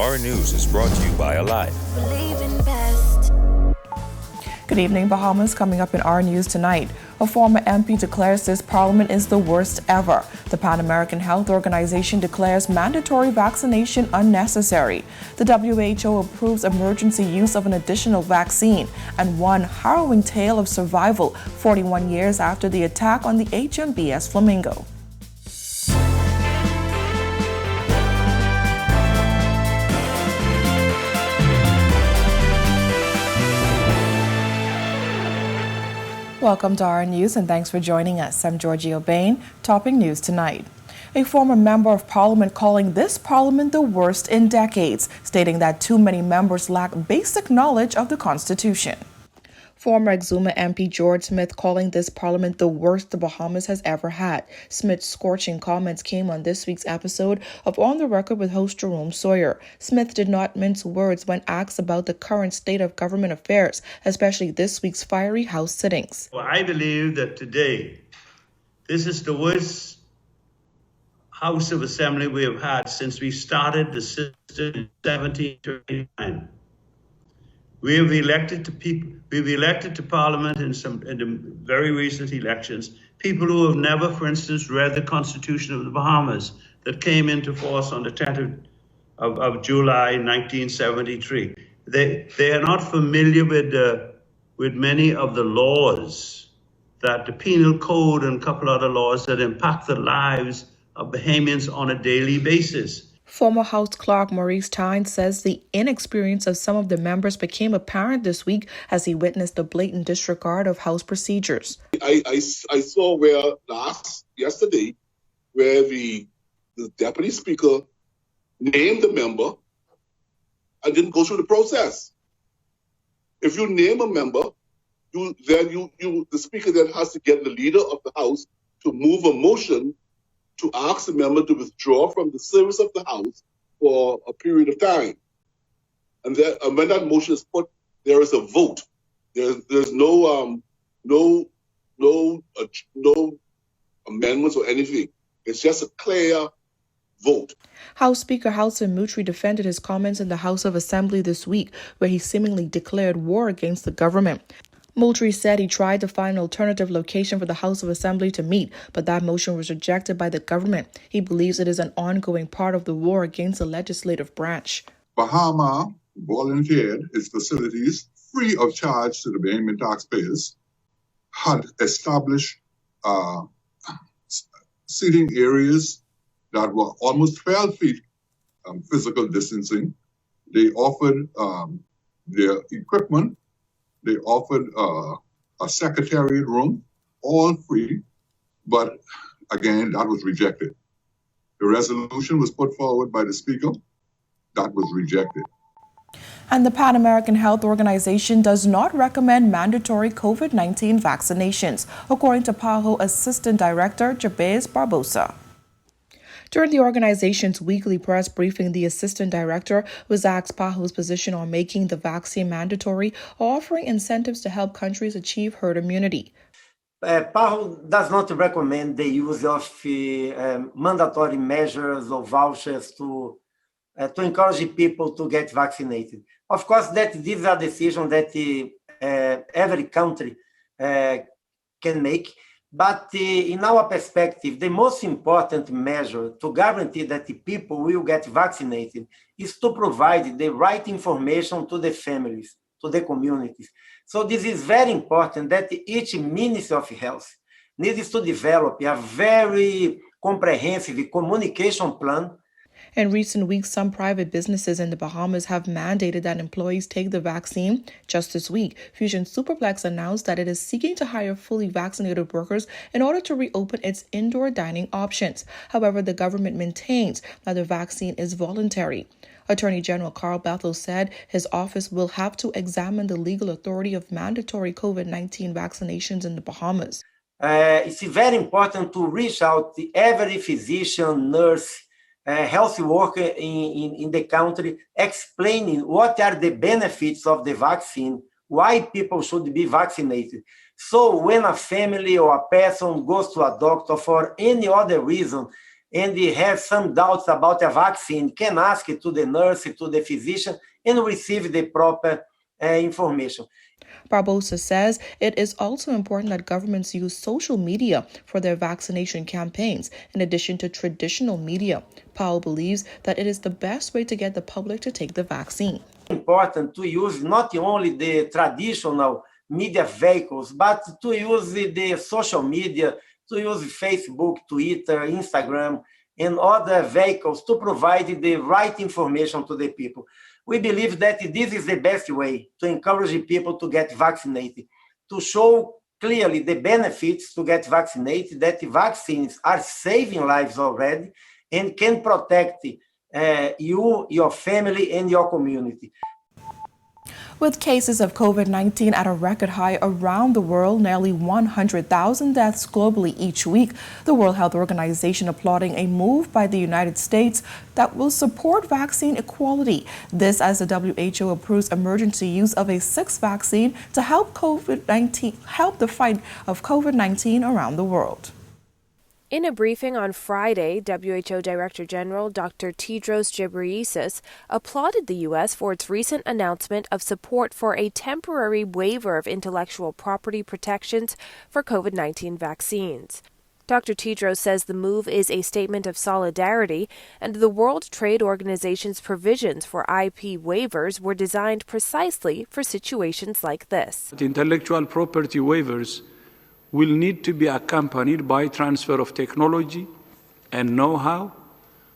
Our News is brought to you by Alive. Good evening, Bahamas. Coming up in our news tonight, a former MP declares this parliament is the worst ever. The Pan American Health Organization declares mandatory vaccination unnecessary. The WHO approves emergency use of an additional vaccine. And one harrowing tale of survival 41 years after the attack on the HMBS Flamingo. Welcome to our news and thanks for joining us. I'm Georgie O'Bain, topping news tonight. A former member of parliament calling this parliament the worst in decades, stating that too many members lack basic knowledge of the Constitution. Former Exuma MP George Smith calling this parliament the worst the Bahamas has ever had. Smith's scorching comments came on this week's episode of On the Record with host Jerome Sawyer. Smith did not mince words when asked about the current state of government affairs, especially this week's fiery House sittings. Well, I believe that today, this is the worst House of Assembly we have had since we started the system in 1739. We have elected to people. We've elected to Parliament in the very recent elections people who have never, for instance, read the Constitution of the Bahamas that came into force on the 10th of July 1973. They are not familiar with many of the laws, that the penal code and a couple other laws that impact the lives of Bahamians on a daily basis. Former House Clerk Maurice Tynes says the inexperience of some of the members became apparent this week as he witnessed the blatant disregard of House procedures. I saw yesterday where the Deputy Speaker named the member and didn't go through the process. If you name a member, the Speaker then has to get the Leader of the House to move a motion to ask the member to withdraw from the service of the House for a period of time. And when that motion is put, there is a vote. There's no amendments or anything. It's just a clear vote. House Speaker Housen Moutry defended his comments in the House of Assembly this week, where he seemingly declared war against the government. Moultrie said he tried to find an alternative location for the House of Assembly to meet, but that motion was rejected by the government. He believes it is an ongoing part of the war against the legislative branch. Bahama volunteered its facilities free of charge to the Bahamian taxpayers, had established seating areas that were almost 12 feet physical distancing. They offered their equipment. They offered a secretariat room, all free, but again, that was rejected. The resolution was put forward by the Speaker. That was rejected. And the Pan American Health Organization does not recommend mandatory COVID-19 vaccinations, according to PAHO Assistant Director Jabez Barbosa. During the organization's weekly press briefing, the assistant director was asked PAHO's position on making the vaccine mandatory or offering incentives to help countries achieve herd immunity. PAHO does not recommend the use of mandatory measures or vouchers to encourage people to get vaccinated. Of course, this is a decision that every country can make. But in our perspective, the most important measure to guarantee that the people will get vaccinated is to provide the right information to the families, to the communities. So this is very important that each Ministry of Health needs to develop a very comprehensive communication plan. In recent weeks, some private businesses in the Bahamas have mandated that employees take the vaccine. Just this week, Fusion Superplex announced that it is seeking to hire fully vaccinated workers in order to reopen its indoor dining options. However, the government maintains that the vaccine is voluntary. Attorney General Carl Bethel said his office will have to examine the legal authority of mandatory COVID-19 vaccinations in the Bahamas. It's very important to reach out to every physician, nurse, health worker in the country, explaining what are the benefits of the vaccine, why people should be vaccinated. So when a family or a person goes to a doctor for any other reason, and he has some doubts about a vaccine, can ask to the nurse, to the physician, and receive the proper information. Barbosa says it is also important that governments use social media for their vaccination campaigns, in addition to traditional media. Powell believes that it is the best way to get the public to take the vaccine. Important to use not only the traditional media vehicles, but to use the social media, to use Facebook, Twitter, Instagram, and other vehicles to provide the right information to the people. We believe that this is the best way to encourage people to get vaccinated, to show clearly the benefits to get vaccinated, that vaccines are saving lives already and can protect you, your family, and your community. With cases of COVID-19 at a record high around the world, nearly 100,000 deaths globally each week, the World Health Organization applauding a move by the United States that will support vaccine equality. This as the WHO approves emergency use of a sixth vaccine to help the fight of COVID-19 around the world. In a briefing on Friday, WHO Director General Dr. Tedros Ghebreyesus applauded the U.S. for its recent announcement of support for a temporary waiver of intellectual property protections for COVID-19 vaccines. Dr. Tedros says the move is a statement of solidarity, and the World Trade Organization's provisions for IP waivers were designed precisely for situations like this. Intellectual property waivers will need to be accompanied by transfer of technology and know-how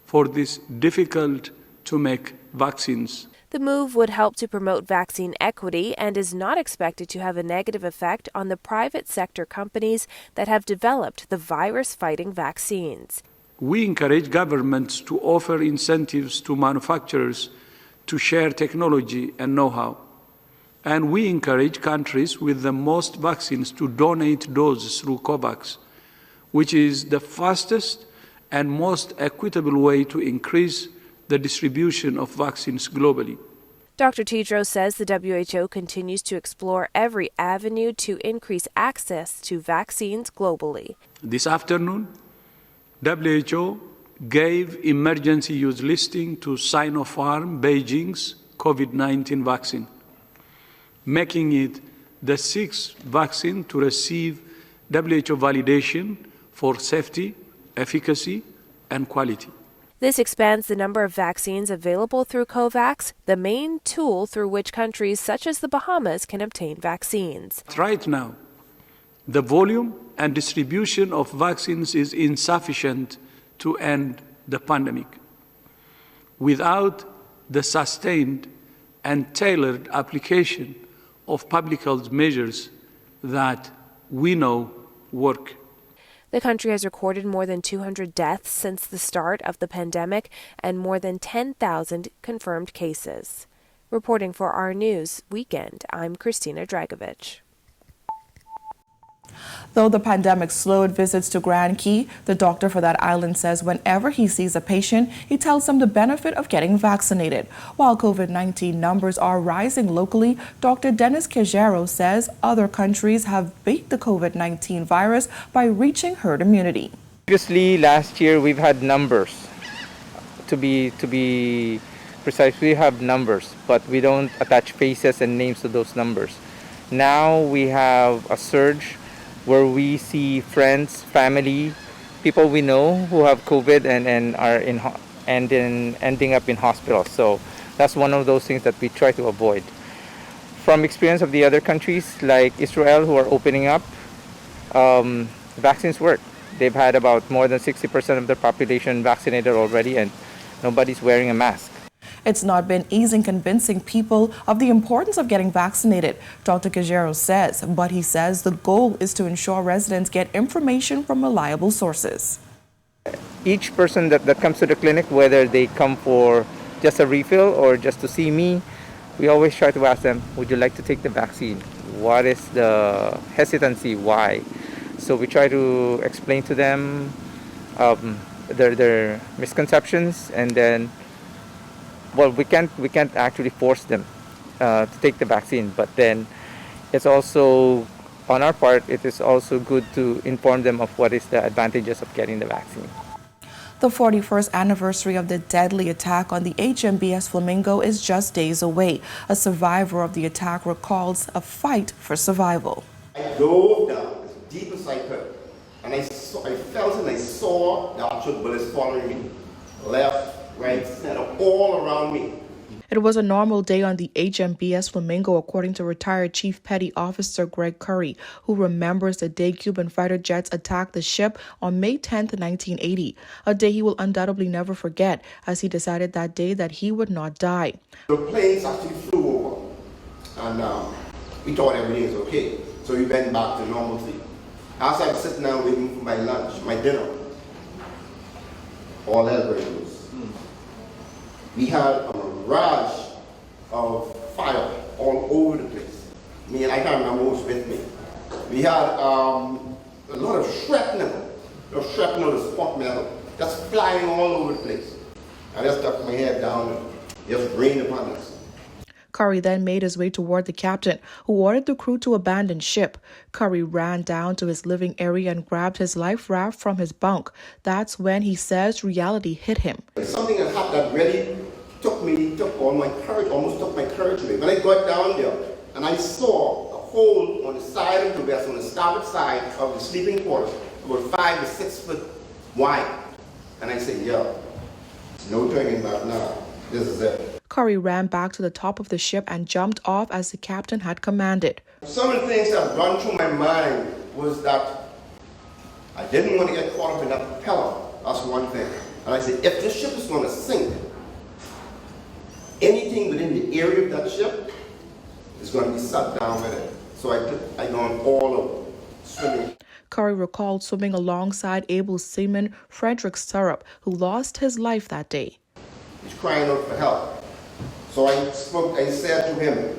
for these difficult-to-make vaccines. The move would help to promote vaccine equity and is not expected to have a negative effect on the private sector companies that have developed the virus-fighting vaccines. We encourage governments to offer incentives to manufacturers to share technology and know-how. And we encourage countries with the most vaccines to donate doses through COVAX, which is the fastest and most equitable way to increase the distribution of vaccines globally. Dr. Tedros says the WHO continues to explore every avenue to increase access to vaccines globally. This afternoon, WHO gave emergency use listing to Sinopharm Beijing's COVID-19 vaccine, making it the sixth vaccine to receive WHO validation for safety, efficacy, and quality. This expands the number of vaccines available through COVAX, the main tool through which countries such as the Bahamas can obtain vaccines. Right now, the volume and distribution of vaccines is insufficient to end the pandemic. Without the sustained and tailored application of public health measures that we know work. The country has recorded more than 200 deaths since the start of the pandemic and more than 10,000 confirmed cases. Reporting for our News Weekend, I'm Christina Dragovich. Though the pandemic slowed visits to Grand Key, the doctor for that island says whenever he sees a patient, he tells them the benefit of getting vaccinated. While COVID-19 numbers are rising locally, Dr. Dennis Quejero says other countries have beat the COVID-19 virus by reaching herd immunity. Previously, last year, we've had numbers. To be precise, we have numbers, but we don't attach faces and names to those numbers. Now we have a surge where we see friends, family, people we know who have COVID and are ending up in hospitals. So that's one of those things that we try to avoid. From experience of the other countries like Israel who are opening up, vaccines work. They've had about more than 60% of their population vaccinated already, and nobody's wearing a mask. It's not been easy in convincing people of the importance of getting vaccinated, Dr. Quejero says, but he says the goal is to ensure residents get information from reliable sources. Each person that comes to the clinic, whether they come for just a refill or just to see me, we always try to ask them, would you like to take the vaccine? What is the hesitancy? Why? So we try to explain to them their misconceptions, and then well, we can't actually force them to take the vaccine, but then it's also, on our part, it is also good to inform them of what is the advantages of getting the vaccine. The 41st anniversary of the deadly attack on the HMBS Flamingo is just days away. A survivor of the attack recalls a fight for survival. I dove down as deep as I could, and I felt and I saw the actual bullets following me, left, right, center, all around me. It was a normal day on the HMBS Flamingo, according to retired Chief Petty Officer Greg Curry, who remembers the day Cuban fighter jets attacked the ship on May 10, 1980, a day he will undoubtedly never forget, as he decided that day that he would not die. The planes actually flew over, and we thought everything was okay, so we went back to normalcy. As I was sitting down waiting for my lunch, my dinner, all hell broke loose. We had a barrage of fire all over the place. I mean, I can't remember who was with me. We had a lot of shrapnel, the spot metal, just flying all over the place. I just stuck my head down and just rained upon us. Curry then made his way toward the captain, who ordered the crew to abandon ship. Curry ran down to his living area and grabbed his life raft from his bunk. That's when he says reality hit him. Something that happened that really took all my courage, almost took my courage away. When I got down there and I saw a hole on the side of the vessel, on the starboard side of the sleeping quarters, about 5 to 6 foot wide. And I said, yeah, no turning back now. This is it. Curry ran back to the top of the ship and jumped off as the captain had commanded. Some of the things that run through my mind was that I didn't want to get caught up in that propeller. That's one thing. And I said, if this ship is going to sink, anything within the area of that ship is going to be sucked down with it. So I gone all over swimming. Curry recalled swimming alongside able seaman Frederick Stirrup, who lost his life that day. He's crying out for help. So I said to him,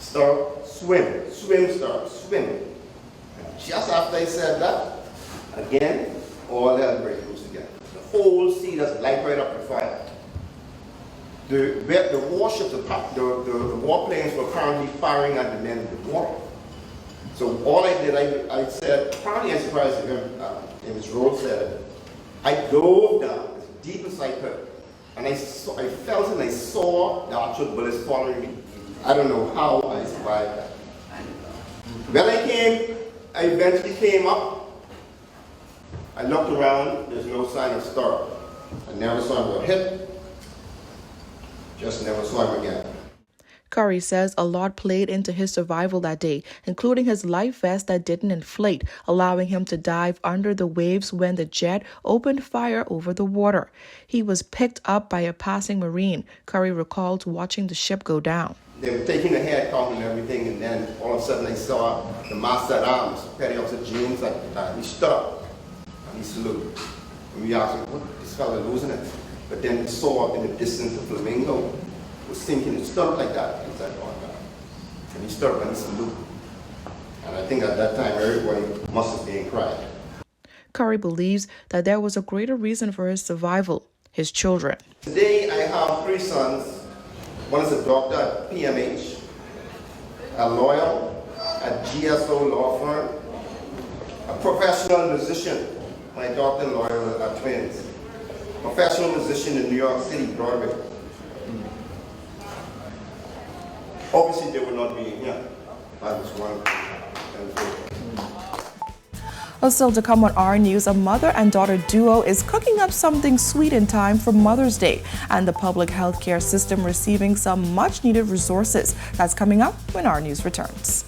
Stirrup, swim, Stirrup, swim. And just after I said that, again, all hell breaks loose again. The whole sea just light right up the fire. The warships, the warplanes were currently firing at the men in the water. So all I did, I said, apparently I surprised him, and Ms. Rhodes said it, I dove down as deep as I could. And I felt and I saw the actual bullets following me. I don't know how I survived that. When I eventually came up, I looked around, there's no sign of Stirrup. I never saw him get hit, just never saw him again. Curry says a lot played into his survival that day, including his life vest that didn't inflate, allowing him to dive under the waves when the jet opened fire over the water. He was picked up by a passing Marine. Curry recalled watching the ship go down. They were taking the head count and everything, and then all of a sudden I saw the master at arms, Petty Officer James at the time. He stood up and he saluted. And we asked him, what, this fella losing it? But then we saw in the distance the Flamingo was sinking and stood like that. He said, oh God. And he stood up and he saluted. And I think at that time everybody must have been crying. Curry believes that there was a greater reason for his survival: his children. Today I have 3 sons. One is a doctor at PMH, a lawyer at GSO law firm, a professional musician. My doctor and lawyer are twins. Professional musician in New York City, Broadway. Obviously, they would not be here. I was one. Still to come on our news, a mother and daughter duo is cooking up something sweet in time for Mother's Day, and the public health care system receiving some much needed resources. That's coming up when our news returns.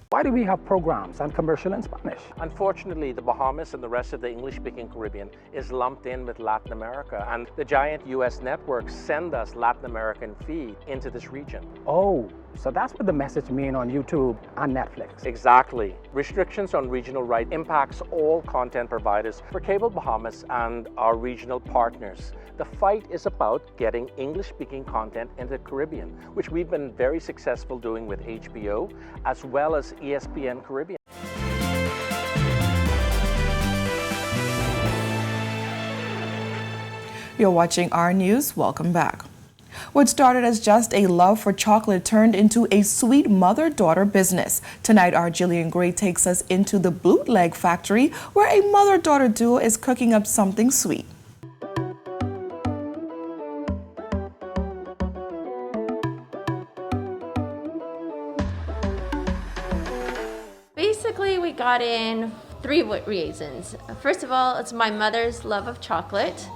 Why do we have programs and commercial in Spanish? Unfortunately, the Bahamas and the rest of the English-speaking Caribbean is lumped in with Latin America, and the giant U.S. networks send us Latin American feed into this region. Oh, so that's what the message means on YouTube and Netflix. Exactly. Restrictions on regional rights impacts all content providers for Cable Bahamas and our regional partners. The fight is about getting English-speaking content into the Caribbean, which we've been very successful doing with HBO, as well as ESPN Caribbean. You're watching our news. Welcome back. What started as just a love for chocolate turned into a sweet mother-daughter business. Tonight, our Jillian Gray takes us into the Bootleg factory, where a mother-daughter duo is cooking up something sweet. Basically, we got in three reasons. First of all, it's my mother's love of chocolate,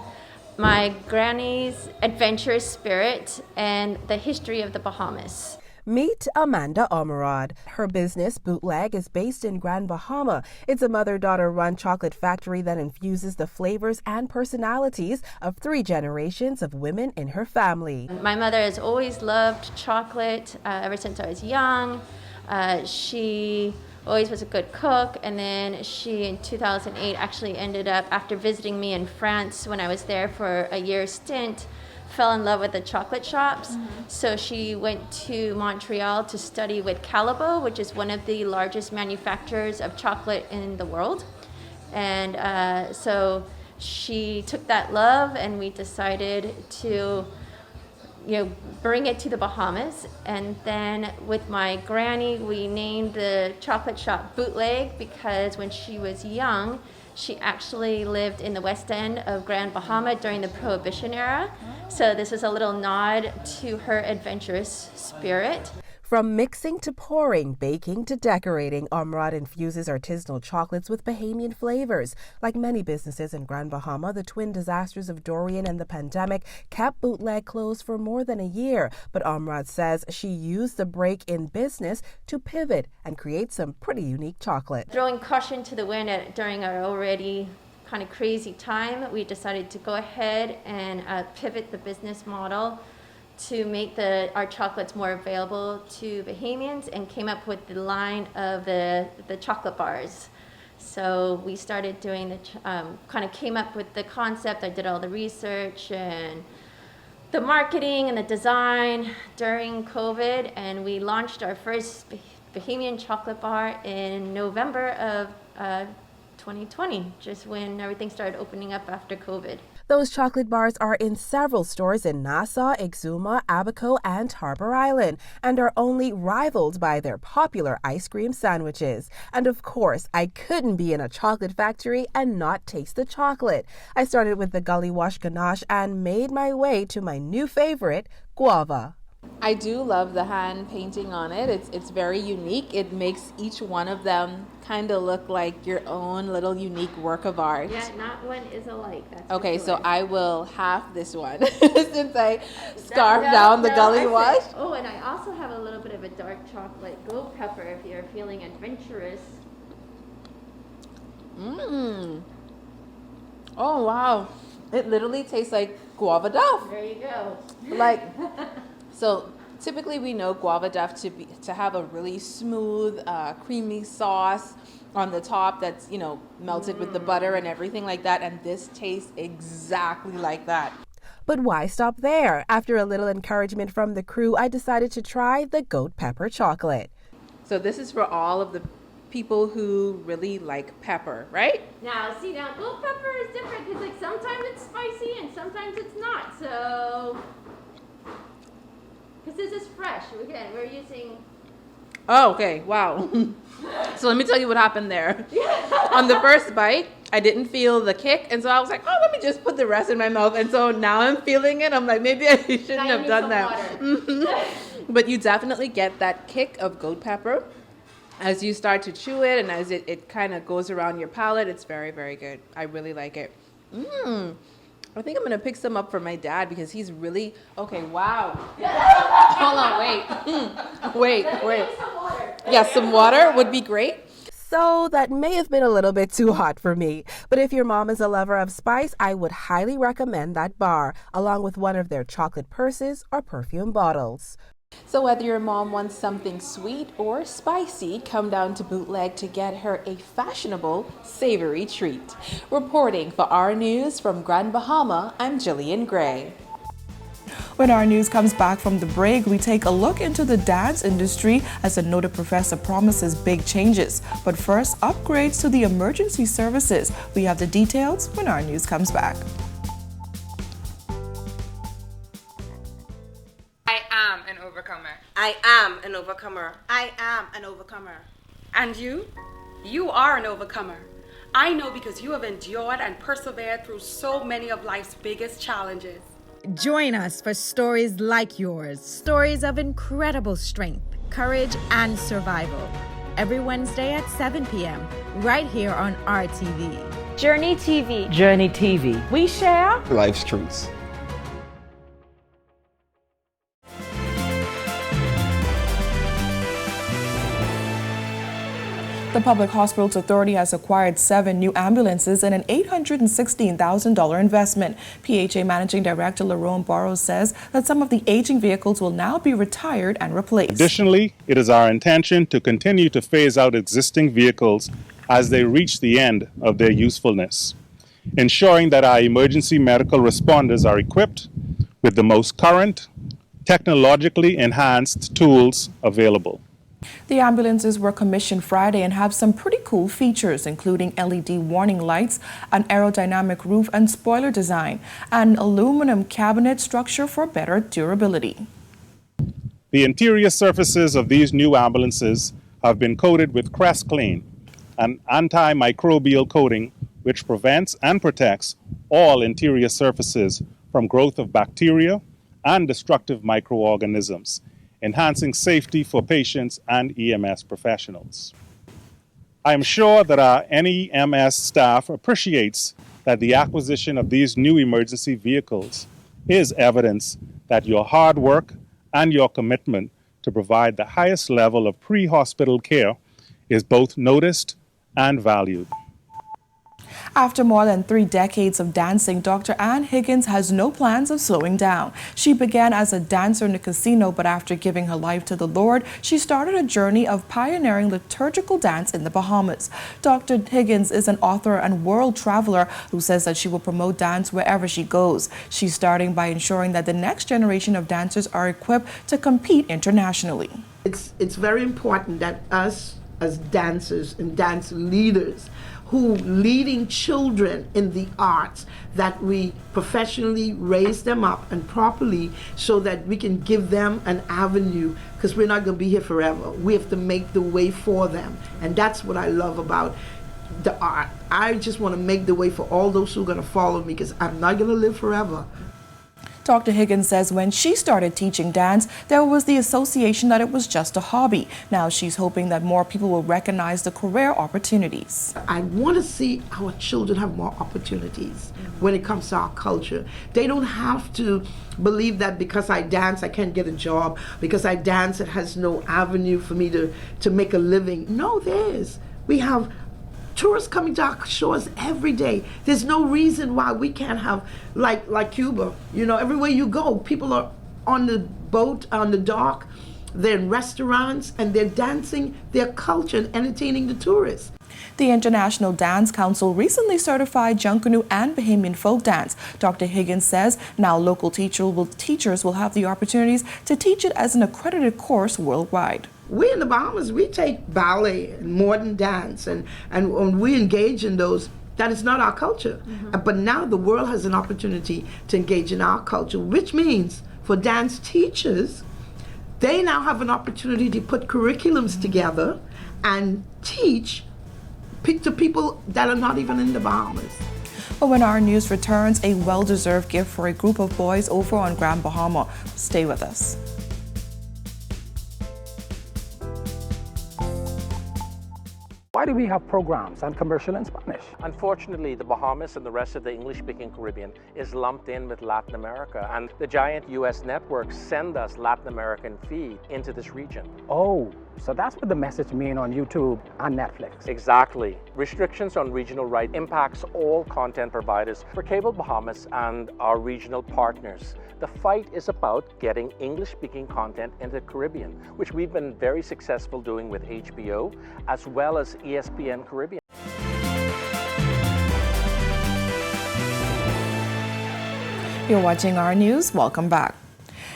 my granny's adventurous spirit, and the history of the Bahamas. Meet Amanda Ormerod. Her business, Bootleg, is based in Grand Bahama. It's a mother-daughter run chocolate factory that infuses the flavors and personalities of 3 generations of women in her family. My mother has always loved chocolate ever since I was young. She always was a good cook, and then she, in 2008, actually ended up, after visiting me in France when I was there for a year stint, fell in love with the chocolate shops. So she went to Montreal to study with Calabo, which is one of the largest manufacturers of chocolate in the world. And so she took that love, and we decided to bring it to the Bahamas. And then with my granny, we named the chocolate shop Bootleg because when she was young, she actually lived in the West End of Grand Bahama during the Prohibition era. So this is a little nod to her adventurous spirit. From mixing to pouring, baking to decorating, Ormerod infuses artisanal chocolates with Bahamian flavors. Like many businesses in Grand Bahama, the twin disasters of Dorian and the pandemic kept Bootleg closed for more than a year. But Ormerod says she used the break in business to pivot and create some pretty unique chocolate. Throwing caution to the wind during our already kind of crazy time, we decided to go ahead and pivot the business model to make our chocolates more available to Bahamians, and came up with the line of the chocolate bars. So we started doing kind of came up with the concept. I did all the research and the marketing and the design during COVID, and we launched our first Bahamian chocolate bar in November of 2020, just when everything started opening up after COVID. Those chocolate bars are in several stores in Nassau, Exuma, Abaco, and Harbor Island, and are only rivaled by their popular ice cream sandwiches. And of course, I couldn't be in a chocolate factory and not taste the chocolate. I started with the gully wash ganache and made my way to my new favorite, guava. I do love the hand painting on it. It's very unique. It makes each one of them kind of look like your own little unique work of art. Yeah, not one is alike. That's okay, for so sure. I will have this one since I scarfed down the gully wash. Oh, and I also have a little bit of a dark chocolate gold pepper if you're feeling adventurous. Oh, wow. It literally tastes like guava duff. There you go. Like... So typically we know guava duff to have a really smooth, creamy sauce on the top that's, melted with the butter and everything like that. And this tastes exactly like that. But why stop there? After a little encouragement from the crew, I decided to try the goat pepper chocolate. So this is for all of the people who really like pepper, right? Now goat pepper is different because sometimes it's spicy and sometimes it's not. So... because this is fresh. Again, we're using... Oh, okay. Wow. So let me tell you what happened there. On the first bite, I didn't feel the kick. And so I was like, oh, let me just put the rest in my mouth. And so now I'm feeling it. I'm like, maybe I shouldn't have done that. But you definitely get that kick of goat pepper as you start to chew it. And as it kind of goes around your palate. It's very, very good. I really like it. I think I'm going to pick some up for my dad because he's really... Okay, wow. Hold on, wait. Some water. Yeah, some water would be great. So that may have been a little bit too hot for me. But if your mom is a lover of spice, I would highly recommend that bar, along with one of their chocolate purses or perfume bottles. So whether your mom wants something sweet or spicy, come down to Bootleg to get her a fashionable, savory treat. Reporting for our news from Grand Bahama, I'm Jillian Gray. When our news comes back from the break, we take a look into the dance industry as a noted professor promises big changes. But first, upgrades to the emergency services. We have the details when our news comes back. an overcomer. I am an overcomer. And you? You are an overcomer. I know because you have endured and persevered through so many of life's biggest challenges. Join us for stories like yours. Stories of incredible strength, courage, and survival. Every Wednesday at 7 p.m. right here on RTV. Journey TV. Journey TV. We share Life's truths. The Public Hospitals Authority has acquired 7 new ambulances and an $816,000 investment. PHA Managing Director Lerone Burrows says that some of the aging vehicles will now be retired and replaced. Additionally, it is our intention to continue to phase out existing vehicles as they reach the end of their usefulness, ensuring that our emergency medical responders are equipped with the most current, technologically enhanced tools available. The ambulances were commissioned Friday and have some pretty cool features, including LED warning lights, an aerodynamic roof and spoiler design, and an aluminum cabinet structure for better durability. The interior surfaces of these new ambulances have been coated with Crest Clean, an antimicrobial coating which prevents and protects all interior surfaces from growth of bacteria and destructive microorganisms, enhancing safety for patients and EMS professionals. I am sure that our NEMS staff appreciates that the acquisition of these new emergency vehicles is evidence that your hard work and your commitment to provide the highest level of pre-hospital care is both noticed and valued. After more than 3 decades of dancing, Dr. Ann Higgins has no plans of slowing down. She began as a dancer in a casino, but after giving her life to the Lord, she started a journey of pioneering liturgical dance in the Bahamas. Dr. Higgins is an author and world traveler who says that she will promote dance wherever she goes. She's starting by ensuring that the next generation of dancers are equipped to compete internationally. It's very important that us as dancers and dance leaders who leading children in the arts, that we professionally raise them up and properly so that we can give them an avenue, because we're not going to be here forever. We have to make the way for them. And that's what I love about the art. I just want to make the way for all those who are going to follow me, because I'm not going to live forever. Dr. Higgins says when she started teaching dance, there was the association that it was just a hobby. Now she's hoping that more people will recognize the career opportunities. I want to see our children have more opportunities when it comes to our culture. They don't have to believe that because I dance, I can't get a job. Because I dance, it has no avenue for me to make a living. No, there is. We have tourists coming to our shores every day. There's no reason why we can't have, like Cuba, you know, everywhere you go, people are on the boat, on the dock, they're in restaurants, and they're dancing their culture and entertaining the tourists. The International Dance Council recently certified Junkanoo and Bahamian folk dance. Dr. Higgins says now local teachers will have the opportunities to teach it as an accredited course worldwide. We in the Bahamas, we take ballet and modern dance, and when we engage in those, that is not our culture. But now the world has an opportunity to engage in our culture, which means for dance teachers, they now have an opportunity to put curriculums together and teach to people that are not even in the Bahamas. But when our news returns, a well-deserved gift for a group of boys over on Grand Bahama. Stay with us. Why do we have programs and commercial in Spanish? Unfortunately, the Bahamas and the rest of the English-speaking Caribbean is lumped in with Latin America, and the giant US networks send us Latin American feed into this region. Oh, so that's what the message means on YouTube and Netflix. Exactly. Restrictions on regional right impacts all content providers for Cable Bahamas and our regional partners. The fight is about getting English-speaking content into the Caribbean, which we've been very successful doing with HBO, as well as ESPN Caribbean. You're watching our news. Welcome back.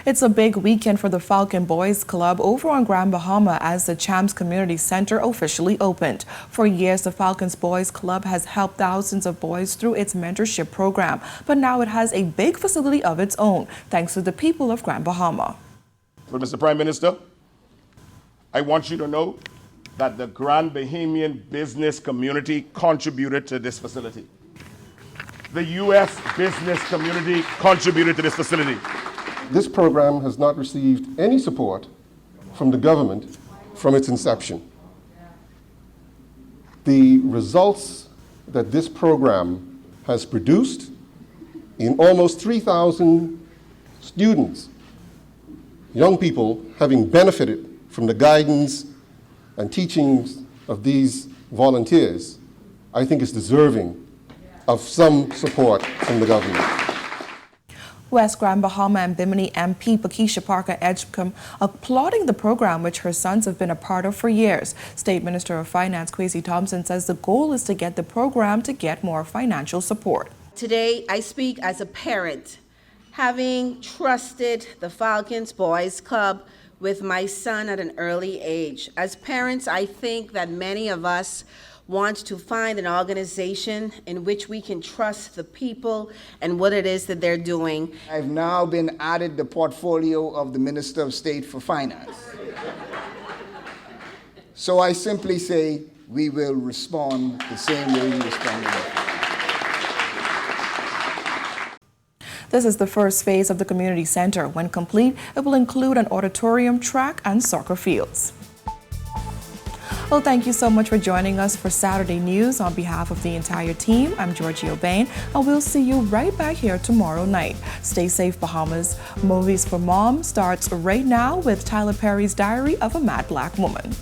It's a big weekend for the Falcon Boys Club over on Grand Bahama as the Champs Community Center officially opened. For years, the Falcons Boys Club has helped thousands of boys through its mentorship program, but now it has a big facility of its own, thanks to the people of Grand Bahama. Well, Mr. Prime Minister, I want you to know that the Grand Bahamian business community contributed to this facility. The U.S. business community contributed to this facility. This program has not received any support from the government from its inception. The results that this program has produced in almost 3,000 students, young people having benefited from the guidance and teachings of these volunteers, I think is deserving of some support from the government. West Grand Bahama and Bimini MP Pakeisha Parker Edgecombe applauding the program which her sons have been a part of for years. State Minister of Finance Kwesi Thompson says the goal is to get the program to get more financial support. Today I speak as a parent, having trusted the Falcon Boys Club with my son at an early age. As parents, I think that many of us want to find an organization in which we can trust the people and what it is that they're doing. I've now been added the portfolio of the Minister of State for Finance. So I simply say we will respond the same way we responded before. This is the first phase of the community center. When complete, it will include an auditorium, track, and soccer fields. Well, thank you so much for joining us for Saturday News. On behalf of the entire team, I'm Georgie O'Bain, and we'll see you right back here tomorrow night. Stay safe, Bahamas. Movies for Mom starts right now with Tyler Perry's Diary of a Mad Black Woman.